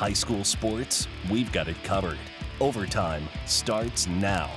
High school sports, we've got it covered. Overtime starts now.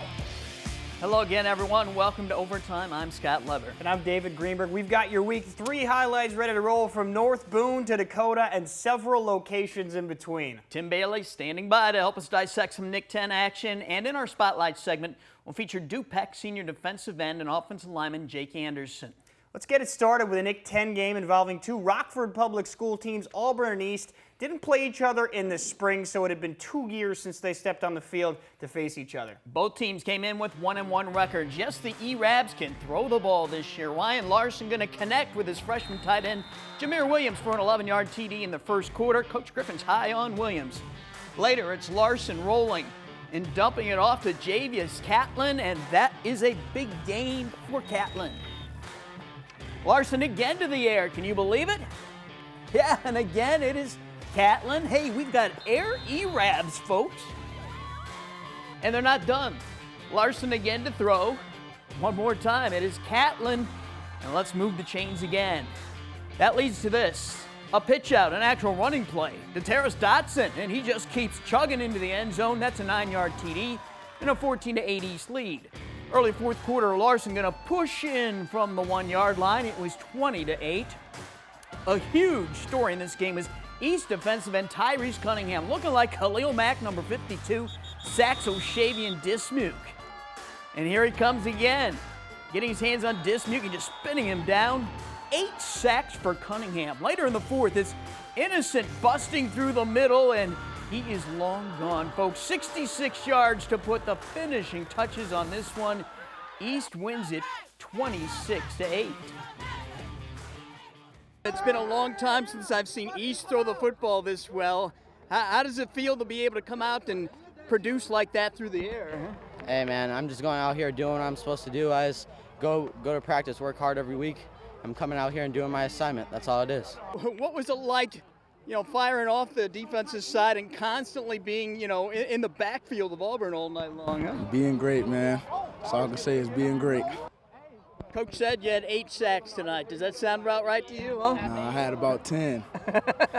Hello again, everyone. Welcome to Overtime. I'm Scott Leber. And I'm David Greenberg. We've got your Week 3 highlights ready to roll from North Boone to Dakota and several locations in between. Tim Bailey standing by to help us dissect some Nick 10 action. And in our Spotlight segment, we'll feature Dupec senior defensive end and offensive lineman Jake Anderson. Let's get it started with a Nick 10 game involving two Rockford public school teams. Auburn and East didn't play each other in the spring, so it had been 2 years since they stepped on the field to face each other. Both teams came in with 1-1 records. Yes, the E-Rabs can throw the ball this year. Ryan Larson going to connect with his freshman tight end, Jameer Williams, for an 11-yard TD in the first quarter. Coach Griffin's high on Williams. Later, it's Larson rolling and dumping it off to Javius Catlin, and that is a big gain for Catlin. Larson again to the air. Can you believe it? Yeah, and again it is Catlin. Hey, we've got air E-Rabs, folks. And they're not done. Larson again to throw. One more time. It is Catlin. And let's move the chains again. That leads to this. A pitch out, an actual running play to Terrace Dotson. And he just keeps chugging into the end zone. That's a 9-yard TD and a 14-8 East lead. Early fourth quarter, Larson going to push in from the 1-yard line. It was 20-8. A huge story in this game is East defensive end Tyrese Cunningham, looking like Khalil Mack, number 52, sacks O'Shavian Dismuke. And here he comes again, getting his hands on Dismuke and just spinning him down. 8 sacks for Cunningham. Later in the fourth, it's Innocent busting through the middle, and he is long gone, folks. 66 yards to put the finishing touches on this one. East wins it 26-8. It's been a long time since I've seen East throw the football this well. How does it feel to be able to come out and produce like that through the air? Hey, man, I'm just going out here doing what I'm supposed to do. I just go to practice, work hard every week. I'm coming out here and doing my assignment. That's all it is. What was it like, firing off the defensive side and constantly being, in the backfield of Auburn all night long, huh? Being great, man. That's all I can say is being great. Coach said you had 8 sacks tonight. Does that sound about right to you? Huh? I had about 10.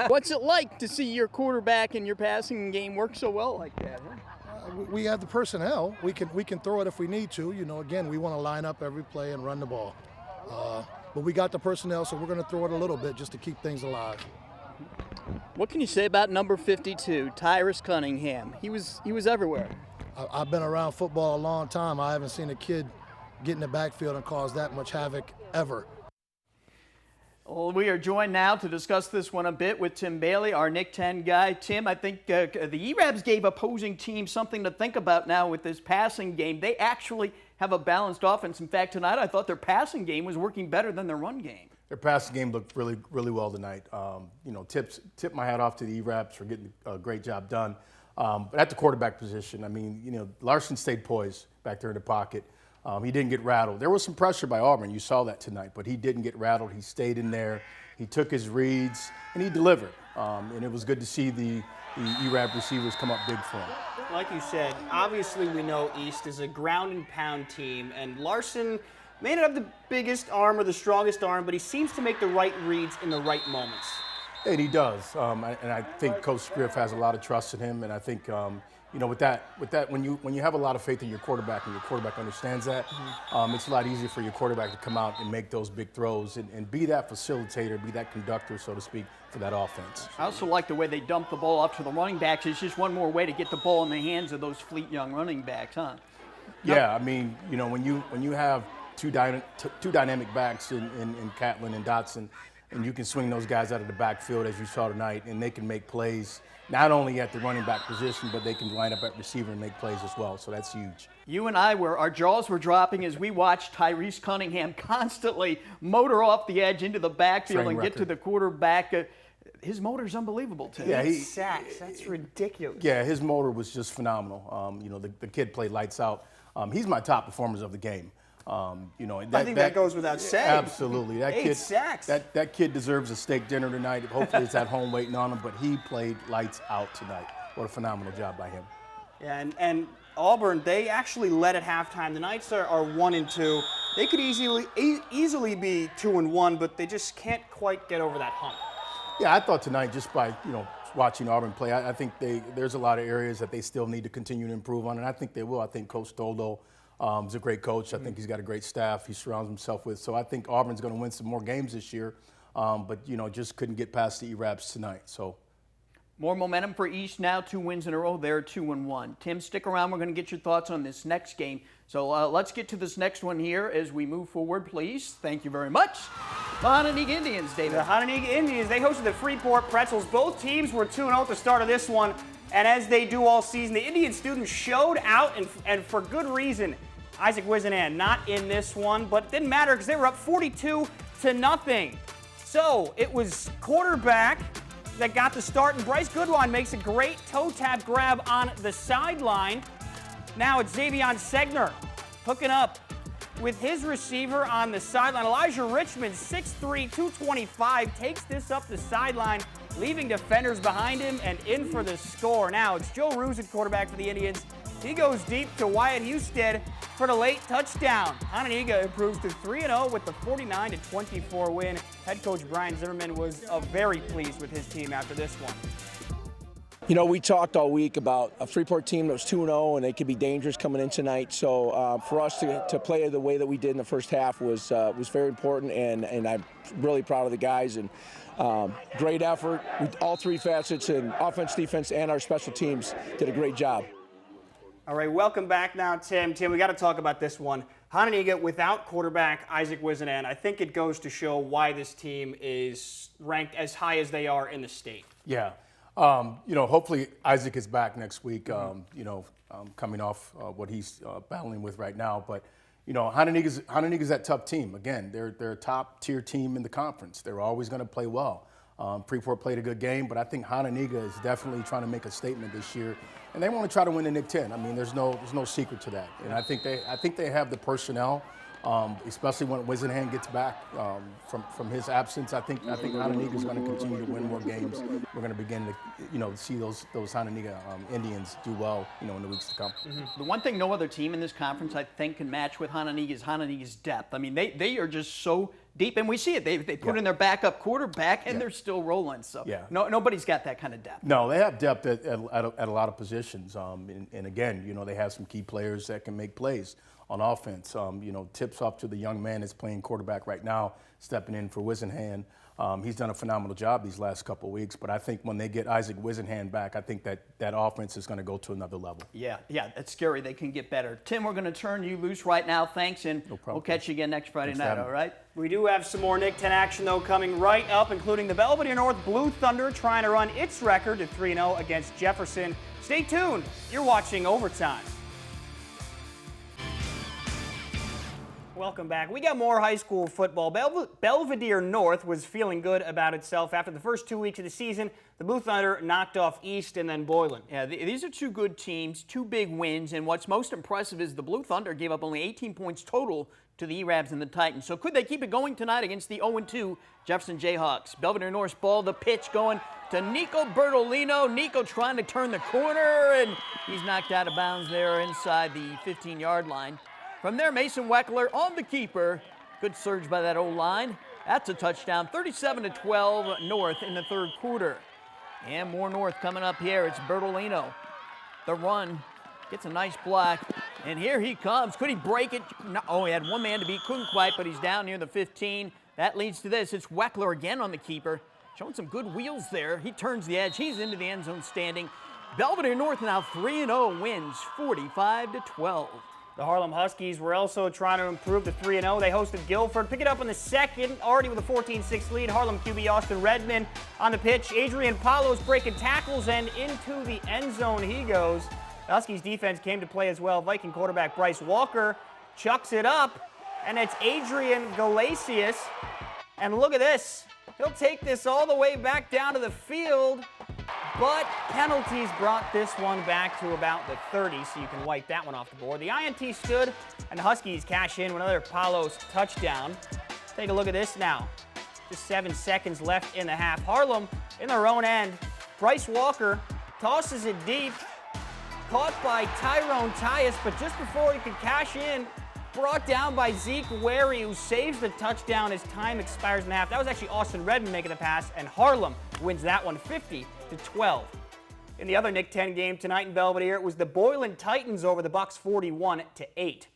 What's it like to see your quarterback and your passing game work so well like that? Huh? We have the personnel. We can throw it if we need to. Again, we want to line up every play and run the ball. But we got the personnel, so we're going to throw it a little bit just to keep things alive. What can you say about number 52, Tyrese Cunningham? He was everywhere. I've been around football a long time. I haven't seen a kid get in the backfield and cause that much havoc ever. Well, we are joined now to discuss this one a bit with Tim Bailey, our Nick 10 guy. Tim, I think the E-Rabs gave opposing teams something to think about now with this passing game. They actually have a balanced offense. In fact, tonight I thought their passing game was working better than their run game. Their passing game looked really, really well tonight. Tip my hat off to the E-Rabs for getting a great job done. But at the quarterback position, Larson stayed poised back there in the pocket. He didn't get rattled. There was some pressure by Auburn. You saw that tonight, but he didn't get rattled. He stayed in there. He took his reads, and he delivered. And it was good to see the E-Rab receivers come up big for him. Like you said, obviously we know East is a ground and pound team, and Larson may not have the biggest arm or the strongest arm, but he seems to make the right reads in the right moments. And he does. And I think Coach Griff has a lot of trust in him, and I think with that, when you have a lot of faith in your quarterback and your quarterback understands that, it's a lot easier for your quarterback to come out and make those big throws and be that facilitator, be that conductor, so to speak, for that offense. I also like the way they dump the ball off to the running backs. It's just one more way to get the ball in the hands of those fleet young running backs, huh? Yeah, when you have two dynamic backs in Catlin and Dotson, and you can swing those guys out of the backfield as you saw tonight, and they can make plays not only at the running back position, but they can line up at receiver and make plays as well. So that's huge. You and our jaws were dropping as we watched Tyrese Cunningham constantly motor off the edge into the backfield and get to the quarterback. His motor's unbelievable, too. Yeah, 8 sacks. That's ridiculous. Yeah, his motor was just phenomenal. The kid played lights out. He's my top performers of the game. I think that goes without saying. Absolutely. 8 sacks. That kid deserves a steak dinner tonight. Hopefully it's at home waiting on him, but he played lights out tonight. What a phenomenal job by him. Yeah, and Auburn, they actually led at halftime. The Knights are 1-2. They could easily be 2-1, but they just can't quite get over that hump. Yeah, I thought tonight just by, watching Auburn play, I think there's a lot of areas that they still need to continue to improve on, and I think they will. I think Coach Doldo is a great coach. I think he's got a great staff he surrounds himself with. So I think Auburn's going to win some more games this year, but, just couldn't get past the E-Raps tonight. So. More momentum for East now, 2 wins in a row. They're 2-1. Tim, stick around. We're going to get your thoughts on this next game. So let's get to this next one here as we move forward, please. Thank you very much. The Hononegah Indians, David. The Hononegah Indians, they hosted the Freeport Pretzels. Both teams were 2-0 at the start of this one. And as they do all season, the Indian students showed out, and for good reason. Isaac Wisenan not in this one, but it didn't matter because they were up 42-0. So it was quarterback that got the start, and Bryce Goodwine makes a great toe tap grab on the sideline. Now it's Xavion Segner hooking up with his receiver on the sideline. Elijah Richmond, 6'3", 225, takes this up the sideline, leaving defenders behind him and in for the score. Now it's Joe Ruse at quarterback for the Indians. He goes deep to Wyatt Husted for the late touchdown. Hononegah improves to 3-0 with the 49-24 win. Head coach Brian Zimmerman was very pleased with his team after this one. We talked all week about a Freeport team that was 2-0 and they could be dangerous coming in tonight. So for us to play the way that we did in the first half was very important, and I'm really proud of the guys. And great effort with all three facets, and offense, defense, and our special teams did a great job. All right, welcome back now, Tim. Tim, we got to talk about this one. Hononegah without quarterback Isaac Wisenan. I think it goes to show why this team is ranked as high as they are in the state. Yeah. Hopefully Isaac is back next week, coming off what he's battling with right now. But, Hononegah's that tough team. Again, they're a top-tier team in the conference. They're always going to play well. Freeport played a good game, but I think Hononegah is definitely trying to make a statement this year. And they want to try to win the Nick 10. I mean, there's no secret to that. And I think they have the personnel, especially when Wisenhan gets back from his absence. I think Hononegah is going to continue to win more games. We're going to begin to see those Hononegah Indians do well in the weeks to come. The one thing no other team in this conference I think can match with Hononegah is Hononegah's depth. I mean, they are just so deep, and we see it. They put in their backup quarterback, and they're still rolling. So nobody's got that kind of depth. No, they have depth at a lot of positions. And again, they have some key players that can make plays on offense. Tips off to the young man that's playing quarterback right now, stepping in for Wisenhan. He's done a phenomenal job these last couple of weeks, but I think when they get Isaac Wisenhan back, I think that offense is going to go to another level. Yeah, that's scary. They can get better. Tim, we're going to turn you loose right now. Thanks, and we'll catch you again next Friday night, all right? We do have some more Nick 10 action, though, coming right up, including the Belvedere North Blue Thunder trying to run its record to 3-0 against Jefferson. Stay tuned. You're watching Overtime. Welcome back. We got more high school football. Belvedere North was feeling good about itself after the first 2 weeks of the season. The Blue Thunder knocked off East and then Boylan. Yeah, these are two good teams, two big wins, and what's most impressive is the Blue Thunder gave up only 18 points total to the E-Rabs and the Titans. So could they keep it going tonight against the 0-2 Jefferson Jayhawks? Belvedere North's ball, the pitch going to Nico Bertolino. Nico trying to turn the corner, and he's knocked out of bounds there inside the 15-yard line. From there, Mason Weckler on the keeper. Good surge by that O-line. That's a touchdown, 37-12 North in the third quarter. And more North coming up here. It's Bertolino. The run gets a nice block. And here he comes. Could he break it? No, he had one man to beat. Couldn't quite, but he's down near the 15. That leads to this. It's Weckler again on the keeper. Showing some good wheels there. He turns the edge. He's into the end zone standing. Belvedere North now 3-0 wins 45-12. The Harlem Huskies were also trying to improve to 3-0. They hosted Guilford. Pick it up in the second, already with a 14-6 lead. Harlem QB Austin Redmond on the pitch. Adrian Palos breaking tackles, and into the end zone he goes. The Huskies defense came to play as well. Viking quarterback Bryce Walker chucks it up, and it's Adrian Galasius. And look at this. He'll take this all the way back down to the field, but penalties brought this one back to about the 30, so you can wipe that one off the board. The INT stood, and the Huskies cash in with another Palos touchdown. Take a look at this now. Just 7 seconds left in the half. Harlem in their own end. Bryce Walker tosses it deep. Caught by Tyrone Tyus, but just before he could cash in, brought down by Zeke Wary, who saves the touchdown as time expires in the half. That was actually Austin Redmond making the pass, and Harlem wins that one 50-17. 12. In the other Nick 10 game tonight in Belvedere, it was the Boylan Titans over the Bucks 41-8.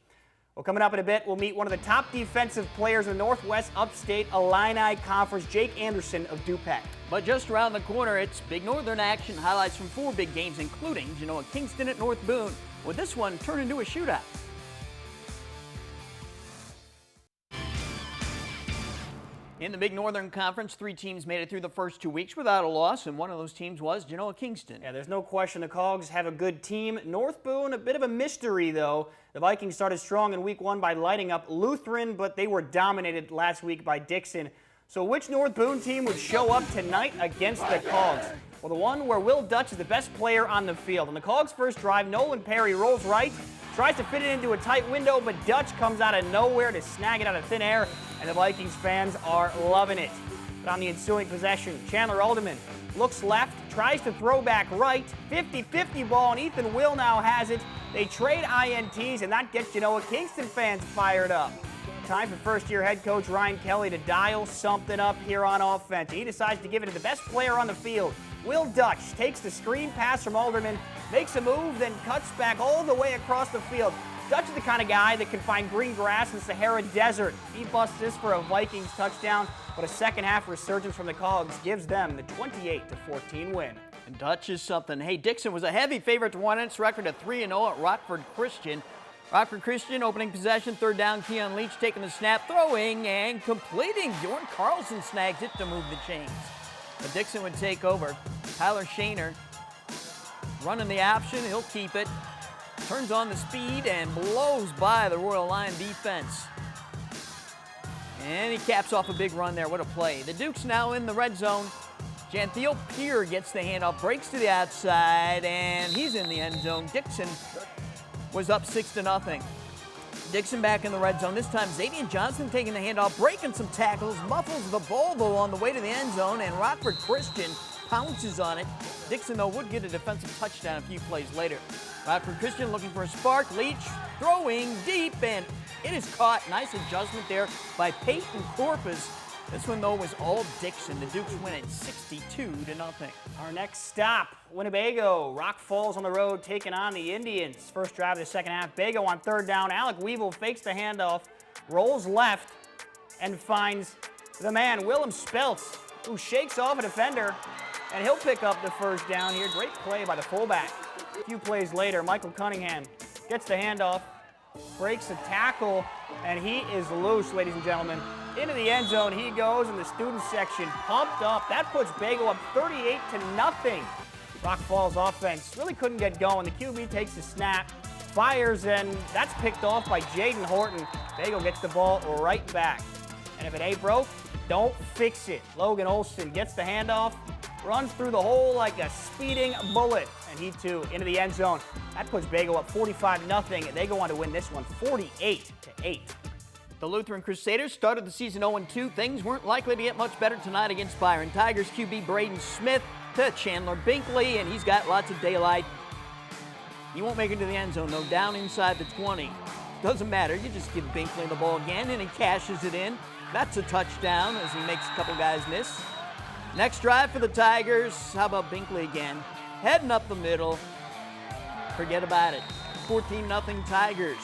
Well, coming up in a bit, we'll meet one of the top defensive players in the Northwest Upstate Illini Conference, Jake Anderson of DuPac. But just around the corner, it's Big Northern action. Highlights from 4 big games, including Genoa Kingston at North Boone. With this one turn into a shootout. In the Big Northern Conference, 3 teams made it through the first 2 weeks without a loss, and one of those teams was Genoa Kingston. Yeah, there's no question the Cogs have a good team. North Boone, a bit of a mystery, though. The Vikings started strong in week 1 by lighting up Lutheran, but they were dominated last week by Dixon. So which North Boone team would show up tonight against the Cogs? Well, the one where Will Dutch is the best player on the field. On the Cogs' first drive, Nolan Perry rolls right, tries to fit it into a tight window, but Dutch comes out of nowhere to snag it out of thin air, and the Vikings fans are loving it. But on the ensuing possession, Chandler Alderman looks left, tries to throw back right, 50-50 ball, and Ethan Will now has it. They trade INTs, and that gets Genoa Kingston fans fired up. Time for first-year head coach Ryan Kelly to dial something up here on offense. He decides to give it to the best player on the field. Will Dutch takes the screen pass from Alderman, makes a move, then cuts back all the way across the field. Dutch is the kind of guy that can find green grass in the Sahara Desert. He busts this for a Vikings touchdown, but a second-half resurgence from the Cogs gives them the 28-14 win. And Dutch is something. Hey, Dixon was a heavy favorite to win its record of 3-0 at Rockford Christian. Rockford Christian opening possession, 3rd down, Keon Leach taking the snap, throwing and completing. Jordan Carlson snags it to move the chains. But Dixon would take over. Tyler Shaner running the option, he'll keep it. Turns on the speed and blows by the Royal Lion defense. And he caps off a big run there. What a play. The Dukes now in the red zone. Janthiel Peer gets the handoff, breaks to the outside, and he's in the end zone. Dixon was up 6-0. Dixon back in the red zone. This time, Zadian Johnson taking the handoff, breaking some tackles, muffles the ball, though, on the way to the end zone, and Rockford Christian pounces on it. Dixon, though, would get a defensive touchdown a few plays later. Rockford Christian looking for a spark. Leach throwing deep, and it is caught. Nice adjustment there by Peyton Corpus. This one, though, was all Dixon. The Dukes win it 62-0. Our next stop, Winnebago. Rock Falls on the road taking on the Indians. First drive of the second half. Bago on 3rd down. Alec Weevil fakes the handoff, rolls left, and finds the man, Willem Speltz, who shakes off a defender, and he'll pick up the first down here. Great play by the fullback. A few plays later, Michael Cunningham gets the handoff, breaks the tackle, and he is loose, ladies and gentlemen. Into the end zone he goes, and the student section pumped up. That puts Bago up 38-0. Rock Falls offense really couldn't get going. The QB takes the snap, fires, and that's picked off by Jaden Horton. Bago gets the ball right back. And if it ain't broke, don't fix it. Logan Olson gets the handoff, runs through the hole like a speeding bullet, and he too into the end zone. That puts Bago up 45-0, and they go on to win this one 48-8. The Lutheran Crusaders started the season 0-2. Things weren't likely to get much better tonight against Byron. Tigers QB Braden Smith to Chandler Binkley, and he's got lots of daylight. He won't make it to the end zone, though, down inside the 20. Doesn't matter, you just give Binkley the ball again, and he cashes it in. That's a touchdown as he makes a couple guys miss. Next drive for the Tigers. How about Binkley again? Heading up the middle. Forget about it. 14-0 Tigers.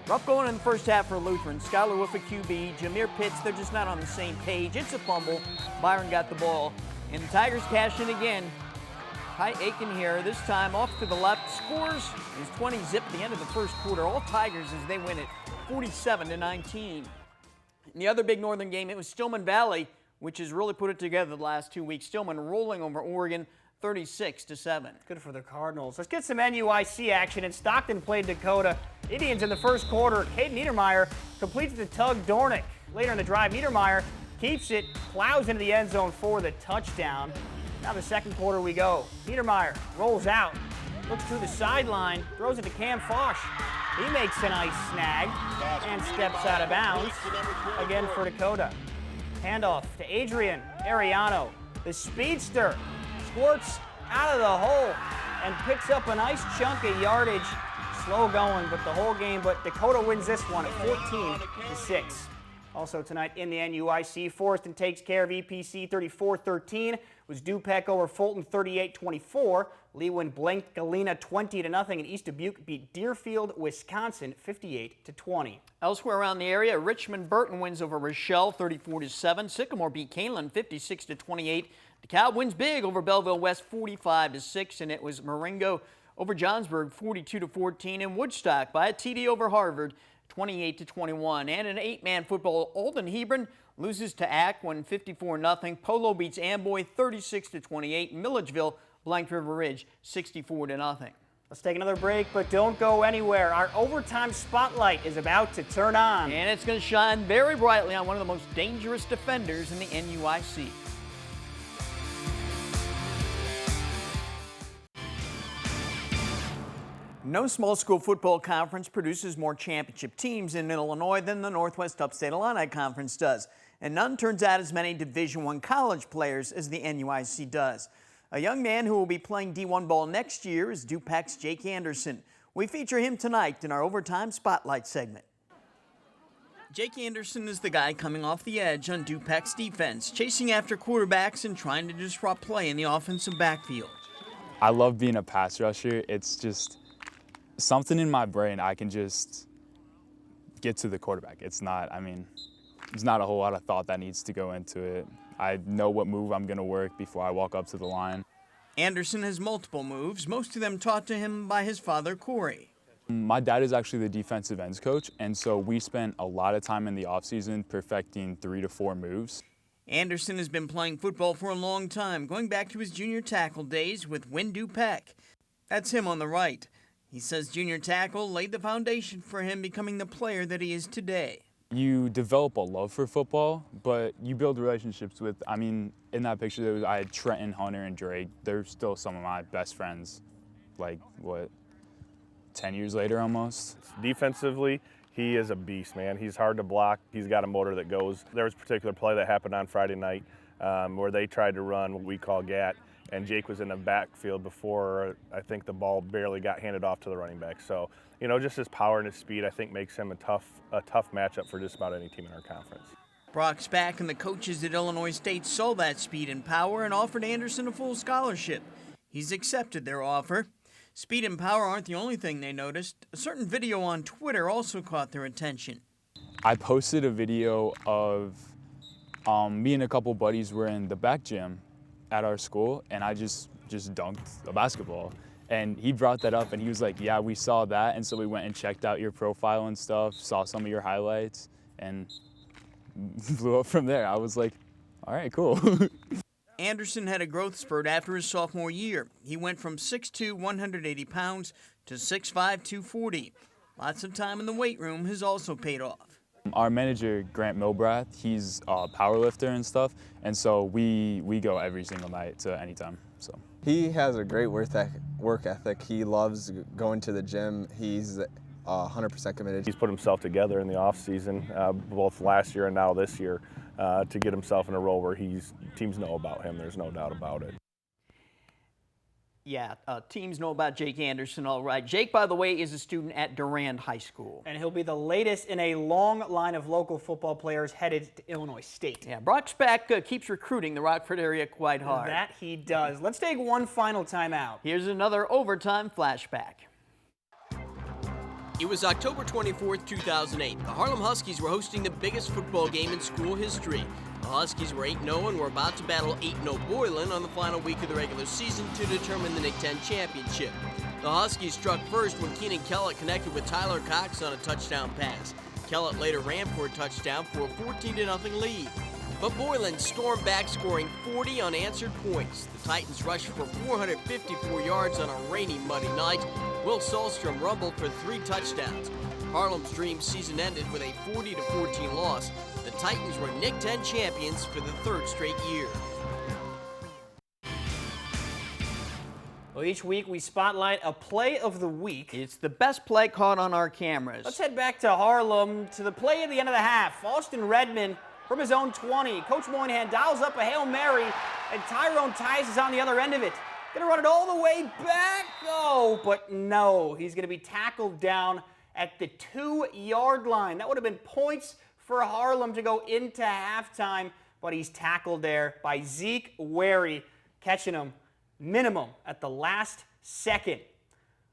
Rough going in the first half for Lutheran. Skylar Wolf at QB, Jameer Pitts, they're just not on the same page. It's a fumble. Byron got the ball. And the Tigers cash in again. Ty Aiken here, this time off to the left. Scores is 20 zip at the end of the first quarter. All Tigers as they win it 47-19. In the other big Northern game, it was Stillman Valley, which has really put it together the last 2 weeks. Stillman rolling over Oregon 36-7. Good for the Cardinals. Let's get some NUIC action. And Stockton played Dakota. Indians in the first quarter. Caden Niedermeyer completes the tug Dornick. Later in the drive, Niedermeyer keeps it, plows into the end zone for the touchdown. Now the second quarter we go. Niedermeyer rolls out, looks through the sideline, throws it to Cam Fosh. He makes a nice snag and steps out of bounds again for Dakota. Handoff to Adrian Ariano. The speedster squirts out of the hole and picks up a nice chunk of yardage. Slow going, but the whole game. But Dakota wins this one at 14-6. Also tonight in the NUIC, Forreston takes care of EPC 34-13. Was Dupec over Fulton 38-24. Leewin blanked Galena 20-0, and East Dubuque beat Deerfield, Wisconsin 58-20. Elsewhere around the area, Richmond-Burton wins over Rochelle 34-7. Sycamore beat Canelan 56-28. DeKalb wins big over Belleville West 45-6, and it was Marengo over Johnsburg 42-14, and Woodstock by a TD over Harvard 28-21. And in 8-man football, Alden Hebron loses to Aquin 54-0. Polo beats Amboy 36-28. Milledgeville blanked River Ridge 64-0. Let's take another break, but don't go anywhere. Our overtime spotlight is about to turn on. And it's going to shine very brightly on one of the most dangerous defenders in the NUIC. No small school football conference produces more championship teams in Illinois than the Northwest Upstate Illini Conference does. And none turns out as many Division I college players as the NUIC does. A young man who will be playing D1 ball next year is Dupac's Jake Anderson. We feature him tonight in our Overtime Spotlight segment. Jake Anderson is the guy coming off the edge on Dupac's defense, chasing after quarterbacks and trying to disrupt play in the offensive backfield. I love being a pass rusher. It's just something in my brain. I can just get to the quarterback. It's not a whole lot of thought that needs to go into it. I know what move I'm going to work before I walk up to the line. Anderson has multiple moves, most of them taught to him by his father, Corey. My dad is actually the defensive ends coach, and so we spent a lot of time in the offseason perfecting 3 to 4 moves. Anderson has been playing football for a long time, going back to his junior tackle days with Win Dupec. That's him on the right. He says junior tackle laid the foundation for him becoming the player that he is today. You develop a love for football, but you build relationships with, in that picture, I had Trenton, Hunter, and Drake. They're still some of my best friends, 10 years later almost. Defensively, he is a beast, man. He's hard to block. He's got a motor that goes. There was a particular play that happened on Friday night where they tried to run what we call GAT, and Jake was in the backfield before I think the ball barely got handed off to the running back. So, just his power and his speed, I think, makes him a tough matchup for just about any team in our conference. Brock Spack and the coaches at Illinois State saw that speed and power and offered Anderson a full scholarship. He's accepted their offer. Speed and power aren't the only thing they noticed. A certain video on Twitter also caught their attention. I posted a video of me and a couple buddies were in the back gym at our school, and I just dunked a basketball. And he brought that up, and he was like, yeah, we saw that, and so we went and checked out your profile and stuff, saw some of your highlights, and blew up from there. I was like, all right, cool. Anderson had a growth spurt after his sophomore year. He went from 6'2", 180 pounds to 6'5", 240. Lots of time in the weight room has also paid off. Our manager, Grant Milbrath, he's a power lifter and stuff, and so we go every single night to anytime. So he has a great work ethic. He loves going to the gym. He's 100% committed. He's put himself together in the off season, both last year and now this year, to get himself in a role where teams know about him. There's no doubt about it. Yeah, teams know about Jake Anderson, all right. Jake, by the way, is a student at Durand High School. And he'll be the latest in a long line of local football players headed to Illinois State. Yeah, Brock Spack keeps recruiting the Rockford area quite hard. That he does. Let's take one final timeout. Here's another overtime flashback. It was October 24th, 2008. The Harlem Huskies were hosting the biggest football game in school history. The Huskies were 8-0 and were about to battle 8-0 Boylan on the final week of the regular season to determine the NIC-10 championship. The Huskies struck first when Keenan Kellett connected with Tyler Cox on a touchdown pass. Kellett later ran for a touchdown for a 14-0 lead. But Boylan stormed back, scoring 40 unanswered points. The Titans rushed for 454 yards on a rainy, muddy night. Will Sahlstrom rumbled for 3 touchdowns. Harlem's dream season ended with a 40-14 loss. The Titans were NIC-10 champions for the 3rd straight year. Well, each week we spotlight a play of the week. It's the best play caught on our cameras. Let's head back to Harlem to the play at the end of the half. Austin Redmond from his own 20. Coach Moynihan dials up a Hail Mary, and Tyrone Tice is on the other end of it. Gonna run it all the way back. Oh, but no. He's gonna be tackled down at the 2-yard line. That would have been points for Harlem to go into halftime, but he's tackled there by Zeke Wary, catching him minimum at the last second.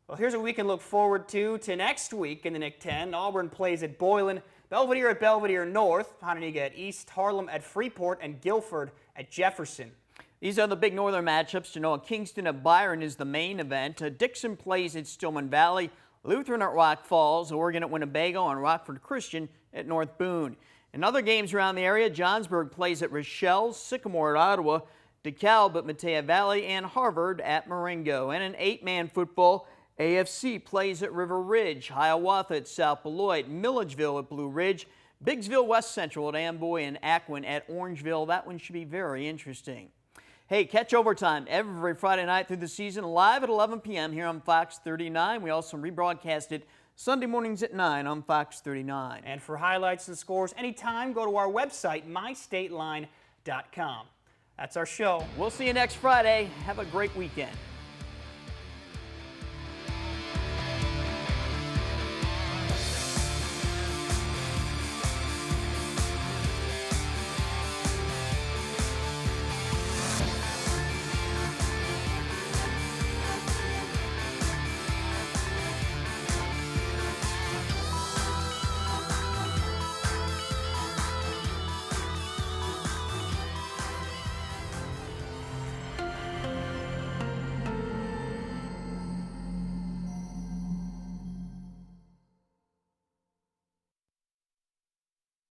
Well, here's what we can look forward to next week in the Nick 10. Auburn plays at Boylan, Belvedere at Belvedere North, Hononegah at East, Harlem at Freeport, and Guilford at Jefferson. These are the big northern matchups. Genoa Kingston at Byron is the main event. Dixon plays at Stillman Valley, Lutheran at Rock Falls, Oregon at Winnebago, and Rockford Christian at North Boone. In other games around the area, Johnsburg plays at Rochelle, Sycamore at Ottawa, DeKalb at Matea Valley, and Harvard at Marengo. And in 8-man football, AFC plays at River Ridge, Hiawatha at South Beloit, Milledgeville at Blue Ridge, Biggsville West Central at Amboy, and Acquin at Orangeville. That one should be very interesting. Hey, catch Overtime every Friday night through the season live at 11 p.m. here on Fox 39. We also rebroadcast it Sunday mornings at 9 on Fox 39. And for highlights and scores anytime, go to our website, mystateline.com. That's our show. We'll see you next Friday. Have a great weekend.